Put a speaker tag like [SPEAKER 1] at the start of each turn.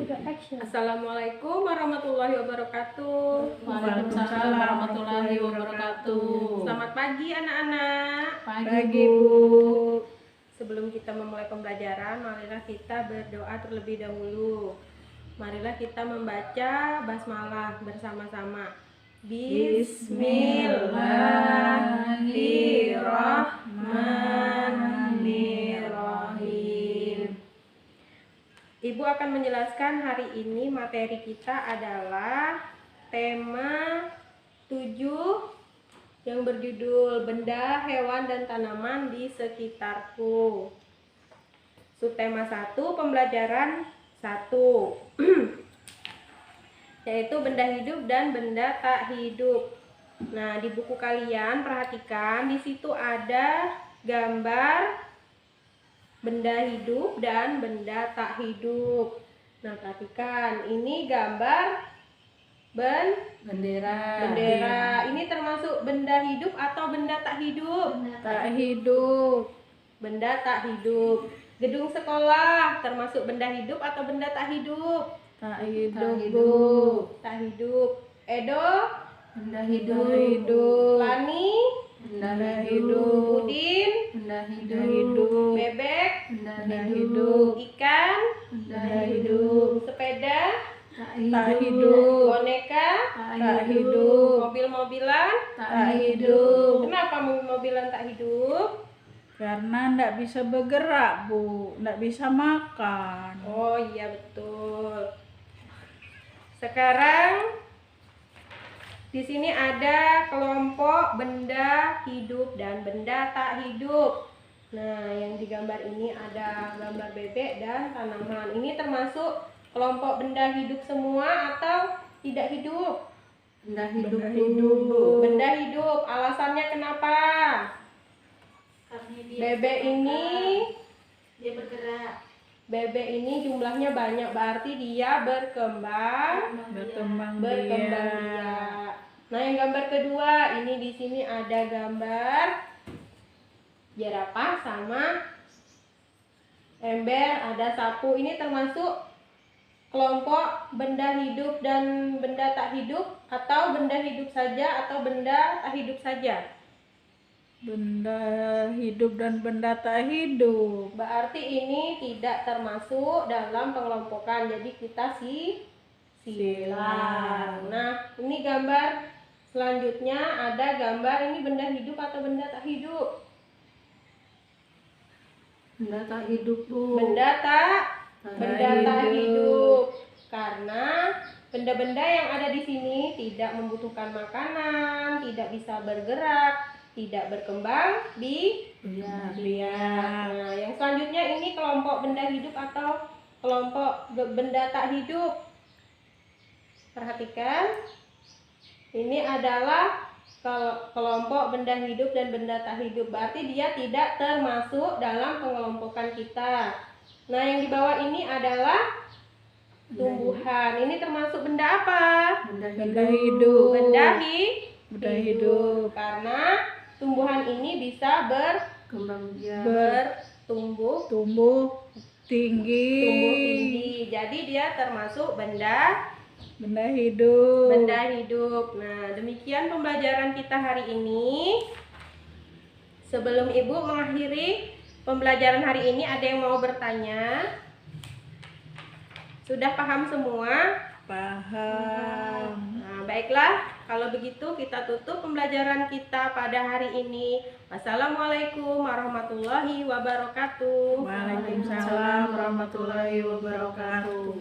[SPEAKER 1] Assalamualaikum warahmatullahi wabarakatuh.
[SPEAKER 2] Waalaikumsalam warahmatullahi wabarakatuh.
[SPEAKER 1] Selamat pagi anak-anak.
[SPEAKER 2] Pagi Bu.
[SPEAKER 1] Sebelum kita memulai pembelajaran, marilah kita berdoa terlebih dahulu. Marilah kita membaca basmalah bersama-sama. Bismillahirrahmanirrahim. Ibu akan menjelaskan hari ini materi kita adalah tema 7 yang berjudul benda, hewan, dan tanaman di sekitarku. Subtema 1, pembelajaran 1 yaitu benda hidup dan benda tak hidup. Nah, di buku kalian perhatikan di situ ada gambar benda hidup dan benda tak hidup. Nah, perhatikan ini gambar
[SPEAKER 2] Bendera.
[SPEAKER 1] Ini termasuk benda hidup atau benda tak hidup?
[SPEAKER 2] Tak hidup.
[SPEAKER 1] Benda tak hidup. Gedung sekolah termasuk benda hidup atau benda tak hidup?
[SPEAKER 2] Tak hidup Bu.
[SPEAKER 1] Tak hidup. Edo?
[SPEAKER 2] Benda hidup.
[SPEAKER 1] Lani?
[SPEAKER 2] Benda hidup.
[SPEAKER 1] Udin?
[SPEAKER 2] Benda hidup.
[SPEAKER 1] Bebek?
[SPEAKER 2] Benda hidup.
[SPEAKER 1] Ikan?
[SPEAKER 2] Benda hidup.
[SPEAKER 1] Sepeda?
[SPEAKER 2] Tak hidup.
[SPEAKER 1] Boneka?
[SPEAKER 2] Tak hidup.
[SPEAKER 1] Mobil-mobilan?
[SPEAKER 2] Tak hidup.
[SPEAKER 1] Kenapa mobil-mobilan tak hidup?
[SPEAKER 2] Karena ndak bisa bergerak Bu, ndak bisa makan.
[SPEAKER 1] Oh iya betul. Sekarang di sini ada kelompok benda hidup dan benda tak hidup. Nah, yang digambar ini ada gambar bebek dan tanaman. Ini termasuk kelompok benda hidup semua atau tidak hidup?
[SPEAKER 2] Benda hidup Bu.
[SPEAKER 1] Benda hidup. Alasannya kenapa? Bebek ini
[SPEAKER 2] dia bergerak.
[SPEAKER 1] Bebek ini jumlahnya banyak, berarti dia berkembang biak. Nah, yang gambar kedua ini di sini ada gambar jerapah sama ember, ada sapu. Ini termasuk kelompok benda hidup dan benda tak hidup atau benda hidup saja atau benda tak hidup saja?
[SPEAKER 2] Benda hidup dan benda tak hidup.
[SPEAKER 1] Berarti ini tidak termasuk dalam pengelompokan. Jadi kita silang. Nah, ini gambar selanjutnya ada gambar ini benda hidup atau benda tak hidup?
[SPEAKER 2] Benda tak hidup Bu.
[SPEAKER 1] Benda tak hidup. Karena benda-benda yang ada di sini tidak membutuhkan makanan, tidak bisa bergerak, tidak berkembang biak. Nah, yang selanjutnya ini kelompok benda hidup atau kelompok benda tak hidup. Perhatikan, ini adalah kelompok benda hidup dan benda tak hidup. Berarti dia tidak termasuk dalam pengelompokan kita. Nah, yang di bawah ini adalah tumbuhan. Ini termasuk benda apa?
[SPEAKER 2] Benda hidup.
[SPEAKER 1] Benda hidup. Karena tumbuhan ini bisa bertumbuh tinggi. Jadi dia termasuk benda hidup. Nah, demikian pembelajaran kita hari ini. Sebelum Ibu mengakhiri pembelajaran hari ini, ada yang mau bertanya? Sudah paham semua?
[SPEAKER 2] Paham.
[SPEAKER 1] Nah, baiklah, kalau begitu kita tutup pembelajaran kita pada hari ini. Wassalamualaikum warahmatullahi wabarakatuh.
[SPEAKER 2] Waalaikumsalam warahmatullahi wabarakatuh.